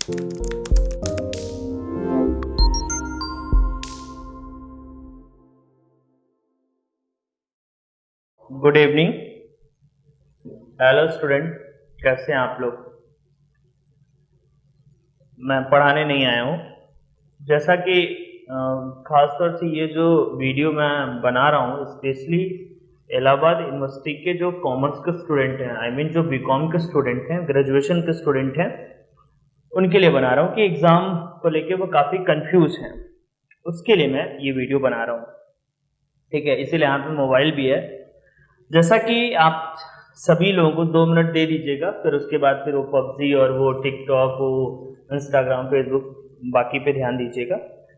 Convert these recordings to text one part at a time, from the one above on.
Good evening. Hello student, कैसे हैं आप लोग? मैं पढ़ाने नहीं आया हूँ। जैसा कि खासतौर से ये जो वीडियो मैं बना रहा हूँ स्पेशली इलाहाबाद यूनिवर्सिटी के जो कॉमर्स के स्टूडेंट हैं, आई मीन जो बीकॉम के स्टूडेंट हैं, ग्रेजुएशन के स्टूडेंट हैं, उनके लिए बना रहा हूँ कि एग्ज़ाम को लेके वो काफ़ी कंफ्यूज हैं। उसके लिए मैं ये वीडियो बना रहा हूँ, ठीक है। इसीलिए यहाँ पे मोबाइल भी है। जैसा कि आप सभी लोगों को 2 मिनट दे दीजिएगा, फिर उसके बाद फिर वो पबजी और वो टिकटॉक, वो इंस्टाग्राम, फेसबुक बाकी पे ध्यान दीजिएगा।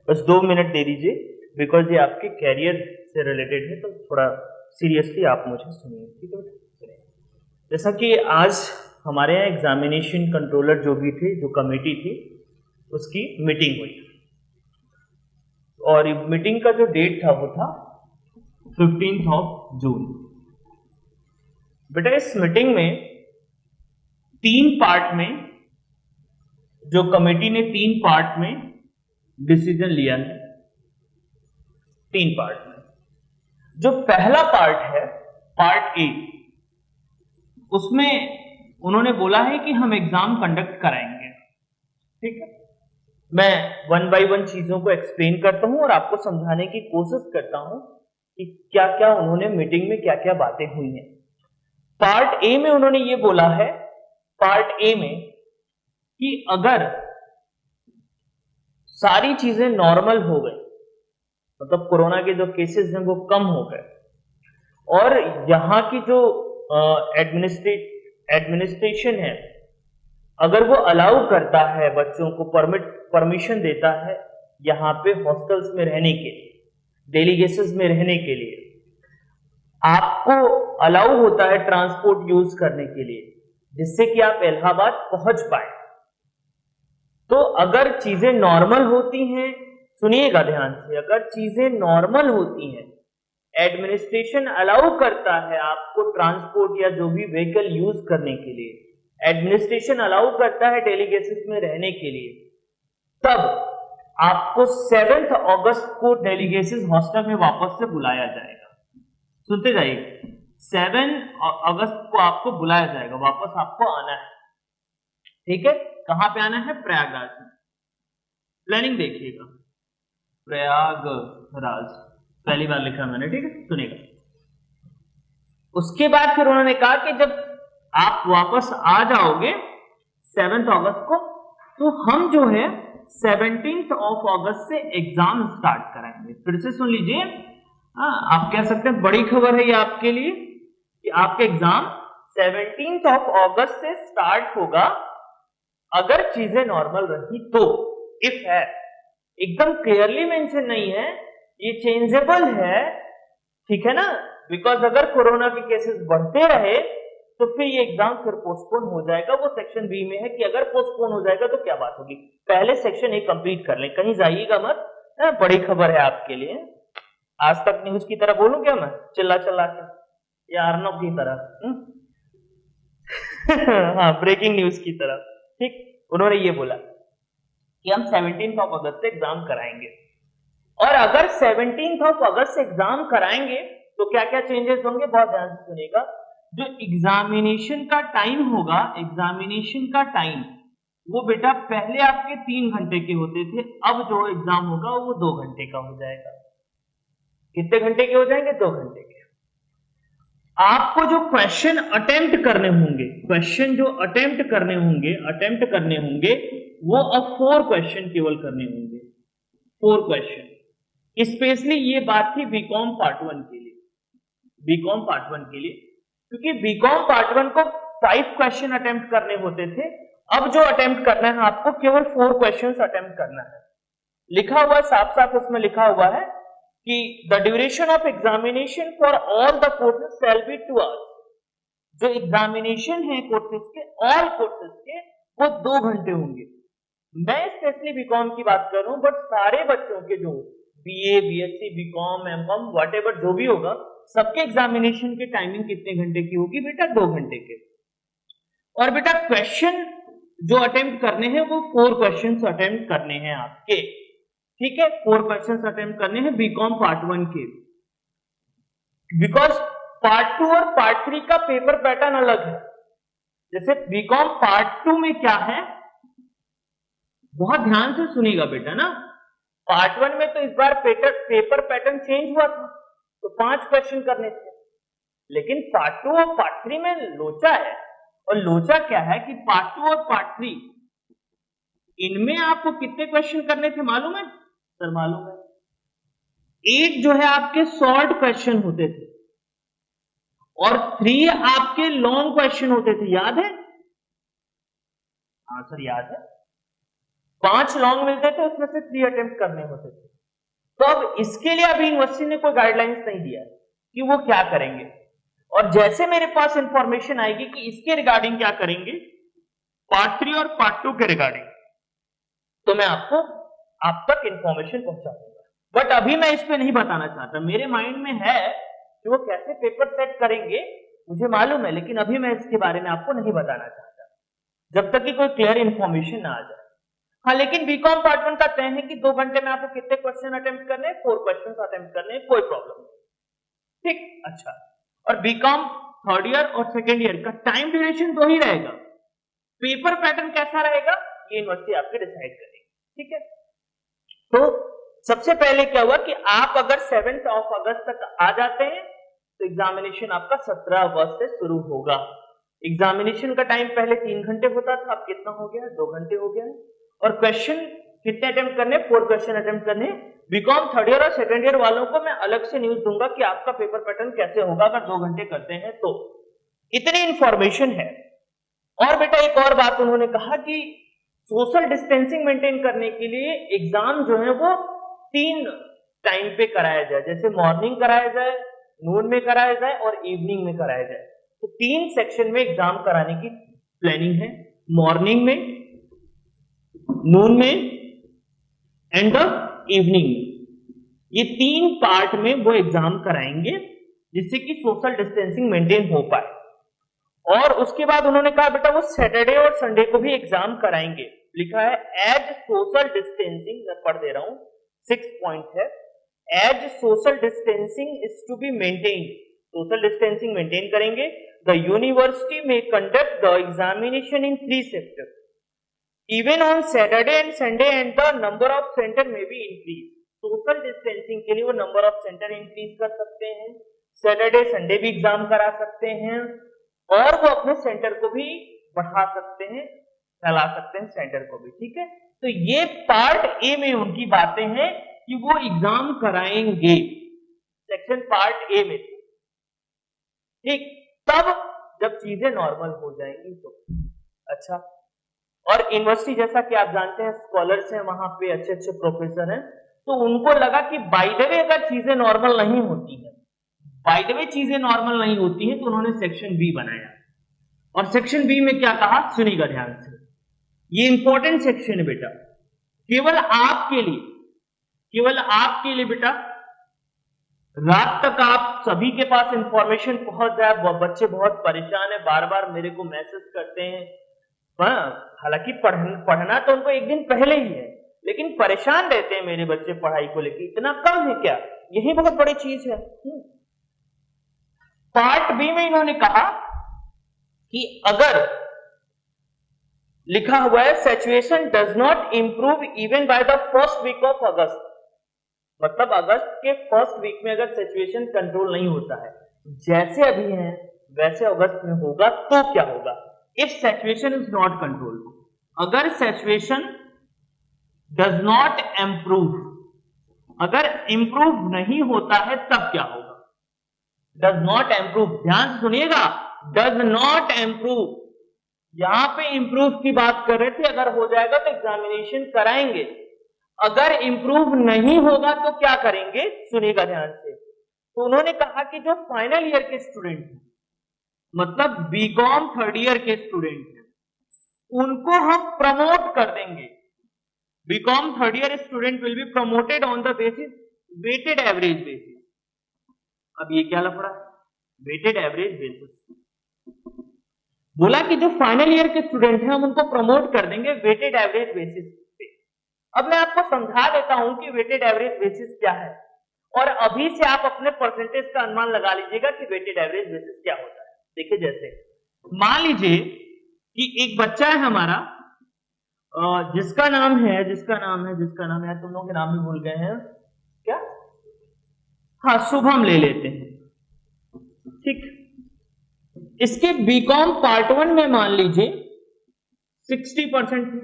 बस 2 मिनट दे दीजिए, बिकॉज ये आपके कैरियर से रिलेटेड है, तो थोड़ा सीरियसली आप मुझे सुनिए, ठीक है। जैसा कि आज हमारे यहाँ एग्जामिनेशन कंट्रोलर जो भी थे, जो कमेटी थी, उसकी मीटिंग हुई और मीटिंग का जो डेट था वो था 15 जून। बेटा इस मीटिंग में 3 पार्ट में, जो कमेटी ने 3 पार्ट में डिसीजन लिया है। 3 पार्ट में जो पहला पार्ट है, पार्ट ए, उसमें उन्होंने बोला है कि हम एग्जाम कंडक्ट कराएंगे, ठीक है। मैं 1 बाय 1 चीजों को एक्सप्लेन करता हूं और आपको समझाने की कोशिश करता हूं कि क्या क्या उन्होंने मीटिंग में क्या क्या बातें हुई हैं। पार्ट ए में उन्होंने ये बोला है, पार्ट ए में, कि अगर सारी चीजें नॉर्मल हो गई, मतलब कोरोना के जो केसेस हैं वो कम हो गए और यहाँ की जो एडमिनिस्ट्रेशन है, अगर वो अलाउ करता है, बच्चों को परमिशन देता है यहाँ पे हॉस्टल्स में रहने के लिए, डेली बेसिस में रहने के लिए, आपको अलाउ होता है ट्रांसपोर्ट यूज करने के लिए, जिससे कि आप इलाहाबाद पहुंच पाए। तो अगर चीजें नॉर्मल होती हैं, सुनिएगा ध्यान से, अगर चीजें नॉर्मल होती हैं, एडमिनिस्ट्रेशन अलाउ करता है आपको ट्रांसपोर्ट या जो भी व्हीकल यूज करने के लिए, एडमिनिस्ट्रेशन अलाउ करता है डेली बेसिस में रहने के लिए, तब आपको 7 अगस्त को डेलीगेसिस हॉस्टल में वापस से बुलाया जाएगा। सुनते जाइए, 7 अगस्त को आपको बुलाया जाएगा, वापस आपको आना है, ठीक है। कहां पे आना है? प्रयागराज में। प्लानिंग देखिएगा, प्रयागराज पहली बार लिखा मैंने, ठीक है, सुनिएगा। उसके बाद फिर उन्होंने कहा कि जब आप वापस आ जाओगे 7 अगस्त को, तो हम जो है 17 अगस्त से एग्जाम स्टार्ट कराएंगे। फिर से सुन लीजिए, आप कह सकते हैं बड़ी खबर है ये आपके लिए कि आपका एग्जाम 17 अगस्त से स्टार्ट होगा, अगर चीजें नॉर्मल रही तो। इफ है, एकदम क्लियरली मेंशन नहीं है, ये चेंजेबल है, ठीक है ना। बिकॉज अगर कोरोना के केसेस बढ़ते रहे तो फिर ये एग्जाम फिर पोस्टपोन हो जाएगा। वो सेक्शन बी में है कि अगर पोस्टपोन हो जाएगा तो क्या बात होगी, पहले सेक्शन ए कंप्लीट कर लें, कहीं जाइएगा मत। बड़ी खबर है आपके लिए। आज तक न्यूज की तरह बोलूं क्या मैं, चिल्ला चिल्ला के, या अर्नब की तरह? हाँ, ब्रेकिंग न्यूज की तरह, ठीक। उन्होंने ये बोला कि हम 17 अगस्त से एग्जाम कराएंगे, और अगर 17 अगस्त से एग्जाम कराएंगे तो क्या क्या चेंजेस होंगे, बहुत ध्यान से सुनिएगा। जो एग्जामिनेशन का टाइम होगा, एग्जामिनेशन का टाइम, वो बेटा पहले आपके 3 घंटे के होते थे, अब जो एग्जाम होगा वो 2 घंटे का हो जाएगा। कितने घंटे के हो जाएंगे? 2 घंटे के। आपको जो क्वेश्चन अटेम्प्ट करने होंगे, क्वेश्चन जो अटेम्प्ट करने होंगे वो अब 4 क्वेश्चन केवल करने होंगे, 4 क्वेश्चन। स्पेशली ये बात थी बीकॉम पार्ट 1 के लिए, बीकॉम पार्ट 1 के लिए, क्योंकि बीकॉम पार्ट 1 को 5 क्वेश्चन अटेम्प्ट करने होते थे, अब जो अटेम्प्ट करना है आपको केवल 4 क्वेश्चन अटेम्प्ट करना है। लिखा हुआ साफ साफ उसमें लिखा हुआ है कि the duration of examination for all the courses shall be 2 hours. जो एग्जामिनेशन है कोर्सेज के, ऑल कोर्सेज के, वो 2 घंटे होंगे। मैं स्पेशली बीकॉम की बात कर रहा हूं, बट सारे बच्चों के जो BA, BSc, BCom, MCom, whatever जो भी होगा, सबके एग्जामिनेशन की टाइमिंग कितने घंटे की होगी बेटा? 2 घंटे के। और बेटा क्वेश्चन जो अटेम्प्ट करने हैं वो 4 क्वेश्चंस अटेम्प्ट करने हैं आपके, ठीक है, 4 क्वेश्चंस अटेम्प्ट करने हैं बीकॉम पार्ट 1 के। बिकॉज पार्ट 2 और पार्ट 3 का पेपर पैटर्न अलग है। जैसे बीकॉम पार्ट 2 में क्या है, बहुत ध्यान से सुनिएगा बेटा ना, पार्ट 1 में तो इस बार पेपर पैटर्न चेंज हुआ था, तो 5 क्वेश्चन करने थे, लेकिन पार्ट 2 और पार्ट 3 में लोचा है। और लोचा क्या है कि पार्ट 2 और पार्ट 3 इनमें आपको कितने क्वेश्चन करने थे मालूम है सर? मालूम है, एक जो है आपके शॉर्ट क्वेश्चन होते थे और 3 आपके लॉन्ग क्वेश्चन होते थे, याद है? हाँ सर याद है, 5 लॉन्ग मिलते थे, उसमें से 3 अटेम्प्ट करने होते थे। तो अब इसके लिए अभी यूनिवर्सिटी ने कोई गाइडलाइंस नहीं दिया कि वो क्या करेंगे, और जैसे मेरे पास इंफॉर्मेशन आएगी कि इसके रिगार्डिंग क्या करेंगे, पार्ट 3 और पार्ट 2 के रिगार्डिंग, तो मैं आपको आप तक इंफॉर्मेशन पहुंचा दूंगा। बट अभी मैं इस पे नहीं बताना चाहता, मेरे माइंड में है कि वो कैसे पेपर सेट करेंगे मुझे मालूम है, लेकिन अभी मैं इसके बारे में आपको नहीं बताना चाहता जब तक कि कोई क्लियर इंफॉर्मेशन ना आ जाए। हाँ, लेकिन बीकॉम पार्ट 1 का तय है कि 2 घंटे में आपको कितने क्वेश्चन अटेम्प्ट करने हैं, 4 क्वेश्चन अटेम्प्ट करने हैं, कोई प्रॉब्लम नहीं, ठीक। अच्छा, और बीकॉम थर्ड ईयर और सेकेंड ईयर का टाइम ड्यूरेशन 2 ही रहेगा, पेपर पैटर्न कैसा रहेगा ये यूनिवर्सिटी आपके डिसाइड करेगी, ठीक है। तो सबसे पहले क्या हुआ कि आप अगर 7 अगस्त तक आ जाते हैं तो एग्जामिनेशन आपका 17 अगस्त से शुरू होगा। एग्जामिनेशन का टाइम पहले 3 घंटे होता था, अब कितना हो गया, 2 घंटे हो गया। और क्वेश्चन कितने अटेम्प्ट करने, 4 क्वेश्चन अटेम्प्ट करने। बीकॉम थर्ड ईयर और सेकेंड ईयर वालों को मैं अलग से न्यूज दूंगा कि आपका पेपर पैटर्न कैसे होगा अगर 2 घंटे करते हैं तो। इतनी इंफॉर्मेशन है। और बेटा एक और बात उन्होंने कहा कि सोशल डिस्टेंसिंग मेंटेन करने के लिए एग्जाम जो है वो 3 टाइम पे कराया जाए, जैसे मॉर्निंग कराया जाए, नून में कराया जाए और इवनिंग में कराया जाए। तो 3 सेक्शन में एग्जाम कराने की प्लानिंग है, मॉर्निंग में, नून में एंड द इवनिंग में। ये 3 पार्ट में वो एग्जाम कराएंगे जिससे कि सोशल डिस्टेंसिंग मेंटेन हो पाए। और उसके बाद उन्होंने कहा बेटा वो सैटरडे और संडे को भी एग्जाम कराएंगे। लिखा है एज सोशल डिस्टेंसिंग, मैं पढ़ दे रहा हूं, 6 पॉइंट है, as social distancing is to be maintain, social distancing maintain करेंगे। The university may conduct the examination in 3 shift even on Saturday and Sunday and the number of centre may be increase. Social distancing के लिए वो number of centre increase कर सकते हैं, Saturday Sunday भी exam करा सकते हैं और वो अपने सेंटर को भी बढ़ा सकते हैं, फैला सकते हैं सेंटर को भी, ठीक है। तो ये पार्ट ए में उनकी बातें हैं कि वो एग्जाम कराएंगे, सेक्शन पार्ट ए में, ठीक। तब जब चीजें नॉर्मल हो जाएंगी तो अच्छा। और यूनिवर्सिटी जैसा कि आप जानते हैं स्कॉलर्स हैं वहां पे, अच्छे अच्छे प्रोफेसर हैं, तो उनको लगा कि बाय द वे अगर चीजें नॉर्मल नहीं होती है, बाय द वे चीजें नॉर्मल नहीं होती हैं, तो उन्होंने सेक्शन बी बनाया। और सेक्शन बी में क्या कहा सुनिएगा ध्यान से, ये इंपॉर्टेंट सेक्शन है बेटा, केवल आपके लिए, केवल आपके लिए बेटा। रात तक आप सभी के पास इंफॉर्मेशन पहुंच जाए। बच्चे बहुत परेशान है, बार बार मेरे को मैसेज करते हैं, हालांकि पढ़ना तो उनको एक दिन पहले ही है, लेकिन परेशान रहते हैं मेरे बच्चे पढ़ाई को लेकर। इतना कम है क्या, यही बहुत बड़ी चीज है। पार्ट बी में इन्होंने कहा कि अगर लिखा हुआ है situation does not improve even by the first week of August, मतलब अगस्त के फर्स्ट वीक में अगर सिचुएशन कंट्रोल नहीं होता है, जैसे अभी है वैसे अगस्त में होगा, तो क्या होगा? If situation is not control, अगर सिचुएशन डज नॉट इंप्रूव, अगर इंप्रूव नहीं होता है तब क्या होगा? डज नॉट इंप्रूव, ध्यान से सुनिएगा, डज नॉट इंप्रूव, यहां पे इंप्रूव की बात कर रहे थे, अगर हो जाएगा तो एग्जामिनेशन कराएंगे, अगर इंप्रूव नहीं होगा तो क्या करेंगे, सुनिएगा ध्यान से। तो उन्होंने कहा कि जो फाइनल ईयर के स्टूडेंट हैं, मतलब बीकॉम थर्ड ईयर के स्टूडेंट हैं, उनको हम प्रमोट कर देंगे। BCom third year student will be promoted on the basis weighted average basis. अब ये क्या लफड़ा है, वेटेड एवरेज बेसिस। बोला कि जो फाइनल ईयर के स्टूडेंट हैं हम उनको प्रमोट कर देंगे वेटेड एवरेज बेसिस पे। अब मैं आपको समझा देता हूं कि वेटेड एवरेज बेसिस क्या है, और अभी से आप अपने परसेंटेज का अनुमान लगा लीजिएगा कि वेटेड एवरेज बेसिस क्या होता है। देखिए, जैसे मान लीजिए कि एक बच्चा है हमारा, जिसका नाम है तुम लोग के नाम भी भूल गए हैं क्या, हाँ शुभम ले लेते हैं, ठीक। इसके बीकॉम पार्ट 1 में मान लीजिए 60% है,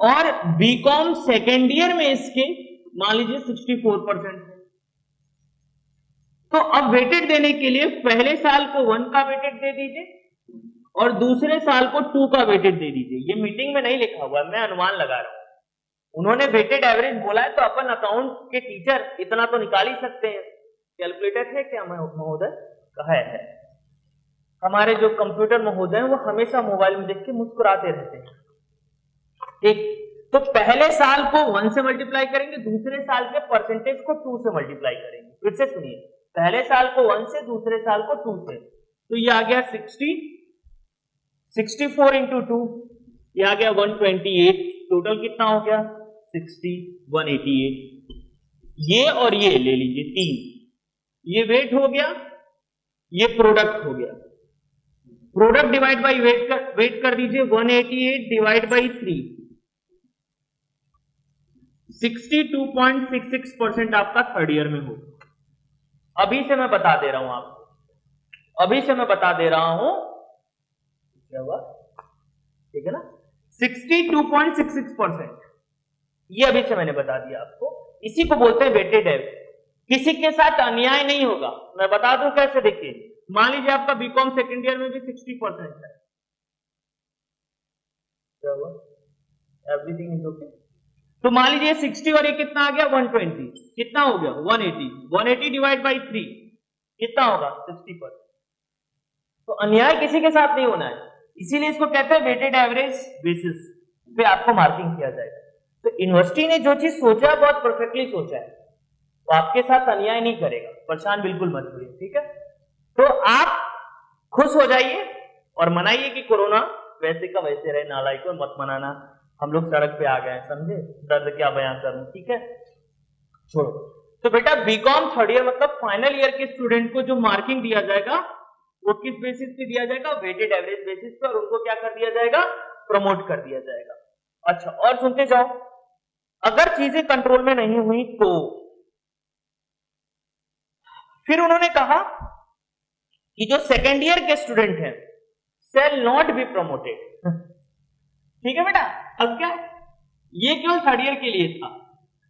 और बीकॉम सेकेंड ईयर में इसके मान लीजिए 64% है। तो अब वेटेड देने के लिए पहले साल को 1 का वेटेड दे दीजिए और दूसरे साल को 2 का वेटेड दे दीजिए। ये मीटिंग में नहीं लिखा हुआ है, मैं अनुमान लगा रहा हूं। उन्होंने वेटेड एवरेज बोला है तो अपन अकाउंट के टीचर इतना तो निकाल ही सकते हैं। कैलकुलेटर है क्या महोदय? कहा है। हमारे जो कंप्यूटर महोदय हैं वो हमेशा मोबाइल में देख के मुस्कुराते रहते हैं, ठीक। तो पहले साल को 1 से मल्टीप्लाई करेंगे, दूसरे साल के परसेंटेज को 2 से मल्टीप्लाई करेंगे। फिर से सुनिए, पहले साल को 1 से, दूसरे साल को 2 से, तो ये आ गया 64 इंटू 2, ये आ गया 128। टोटल कितना हो गया? 60, 188। ये और ये ले लीजिए 3, ये वेट हो गया, ये प्रोडक्ट हो गया। प्रोडक्ट डिवाइड बाई वेट कर दीजिए, 188 डिवाइड बाई 3, 62.66% आपका थर्ड ईयर में होगा। अभी से मैं बता दे रहा हूं आपको, क्या हुआ, ठीक है ना, 62.66%, ये अभी से मैंने बता दिया आपको। इसी को बोलते हैं वेटेड एवरेज। किसी के साथ अन्याय नहीं होगा, मैं बता दूं कैसे। देखिए, मान लीजिए आपका बीकॉम सेकेंड ईयर में भी 60% है, क्या हुआ, एवरीथिंग इज ओके। तो मान लीजिए 60 और ये कितना आ गया, 120, कितना हो गया, 180। 180 डिवाइड बाई 3 कितना होगा, 60%। तो अन्याय किसी के साथ नहीं होना है, इसीलिए इसको कहते हैं वेटेड एवरेज बेसिस पे आपको मार्किंग किया जाएगा। तो यूनिवर्सिटी ने जो चीज सोचा बहुत परफेक्टली सोचा है, तो आपके साथ अन्याय नहीं करेगा, परेशान बिल्कुल मत होइए, ठीक है। तो आप खुश हो जाइए और मनाइए कि कोरोना वैसे का वैसे रहे, नालायकों मत मनाना, हम लोग सड़क पे आ गए, समझे, दर्द क्या बयां करूं, ठीक है, छोड़ो। तो बेटा बीकॉम थर्ड ईयर मतलब फाइनल ईयर के स्टूडेंट को जो मार्किंग दिया जाएगा वो किस बेसिस पे दिया जाएगा, वेटेड एवरेज बेसिस पे, और उनको क्या कर दिया जाएगा, प्रमोट कर दिया जाएगा। अच्छा, और सुनते जाओ, अगर चीजें कंट्रोल में नहीं हुई तो फिर उन्होंने कहा कि जो सेकेंड ईयर के स्टूडेंट हैं शैल नॉट बी प्रमोटेड। ठीक है बेटा, अब क्या, ये केवल थर्ड ईयर के लिए था।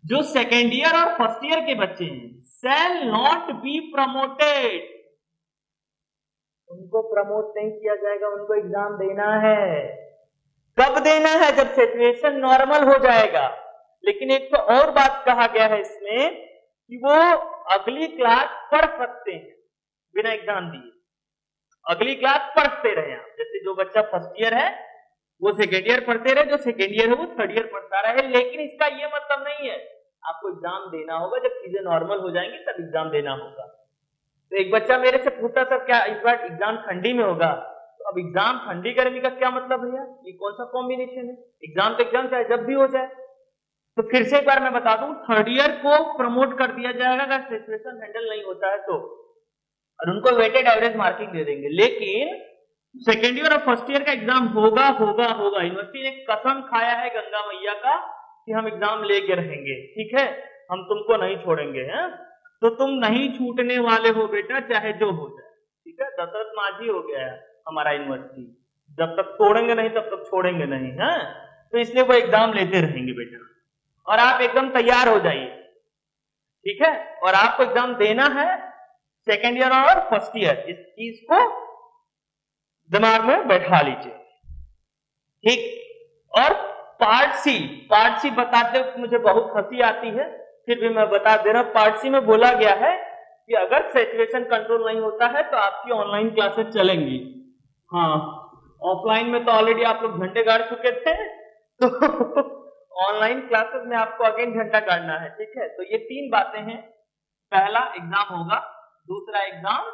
जो सेकेंड ईयर और फर्स्ट ईयर के बच्चे हैं शैल नॉट बी प्रमोटेड, उनको प्रमोट नहीं किया जाएगा, उनको एग्जाम देना है। कब देना है, जब सिचुएशन नॉर्मल हो जाएगा। लेकिन एक तो और बात कहा गया है इसमें कि वो अगली क्लास पढ़ सकते हैं बिना एग्जाम दिए, अगली क्लास पढ़ते रहे आप। जैसे जो बच्चा फर्स्ट ईयर है वो सेकेंड ईयर पढ़ते रहे, जो सेकेंड ईयर है वो थर्ड ईयर पढ़ता रहे। लेकिन इसका ये मतलब नहीं है आपको एग्जाम देना होगा, जब चीजें नॉर्मल हो जाएंगी तब एग्जाम देना होगा। तो एक बच्चा मेरे से पूछता सर क्या इस बार एग्जाम ठंडी में होगा, तो अब एग्जाम ठंडी गर्मी का क्या मतलब भैया, ये कौन सा कॉम्बिनेशन है, एग्जाम तो एग्जाम चाहे जब भी हो जाए। तो फिर से एक बार मैं बता दूं, थर्ड ईयर को प्रमोट कर दिया जाएगा अगर सिचुएशन हैंडल नहीं होता है तो, और उनको वेटेड एवरेज मार्किंग दे देंगे। लेकिन सेकेंड ईयर और फर्स्ट ईयर का एग्जाम होगा होगा होगा। यूनिवर्सिटी ने कसम खाया है गंगा मैया का कि हम एग्जाम लेके रहेंगे, ठीक है, हम तुमको नहीं छोड़ेंगे, हैं? तो तुम नहीं छूटने वाले हो बेटा, चाहे जो हो जाए, ठीक है। दशरथ माझी हो गया है हमारा यूनिवर्सिटी, जब तक तोड़ेंगे नहीं तब तक छोड़ेंगे नहीं, है। तो इसलिए वो एग्जाम लेते रहेंगे बेटा, और आप एकदम तैयार हो जाइए, ठीक है। और आपको एग्जाम देना है सेकेंड ईयर और फर्स्ट ईयर, इस चीज को दिमाग में बैठा लीजिए, ठीक। और पार्ट सी बताते वक्त मुझे बहुत हंसी आती है, फिर भी मैं बता दे रहा हूं। पार्ट सी में बोला गया है कि अगर सिचुएशन कंट्रोल नहीं होता है तो आपकी ऑनलाइन क्लासेस चलेंगी। हाँ, ऑफलाइन में तो ऑलरेडी आप लोग घंटे गाड़ चुके थे, तो ऑनलाइन क्लासेस में आपको अगेन घंटा गाड़ना है, ठीक है। तो ये 3 बातें हैं, पहला एग्जाम होगा, दूसरा एग्जाम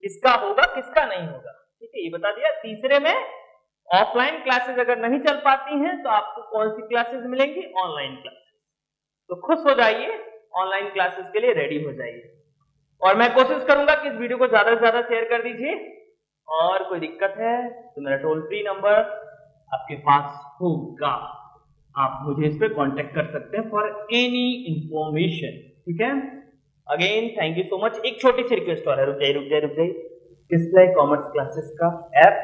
किसका होगा किसका नहीं होगा, ठीक है, ये बता दिया। तीसरे में ऑफलाइन क्लासेस अगर नहीं चल पाती हैं तो आपको कौन सी क्लासेस मिलेंगी? Online classes. तो खुश हो जाइए, ऑनलाइन क्लासेस के लिए रेडी हो जाइए। और मैं कोशिश करूंगा कि इस वीडियो को ज्यादा से ज्यादा शेयर कर दीजिए। और कोई दिक्कत है तो मेरा टोल फ्री नंबर आपके पास होगा, आप मुझे इस पर कांटेक्ट कर सकते हैं फॉर एनी इंफॉर्मेशन। ठीक है, again thank you so much. एक छोटी सी रिक्वेस्ट और है, रुक जाइए। किसलय कॉमर्स क्लासेस का ऐप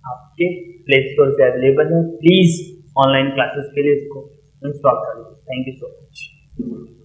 आपके प्ले स्टोर पे अवेलेबल है, प्लीज ऑनलाइन क्लासेस के लिए इसको इंस्टॉल कर लीजिए। Thank you so much.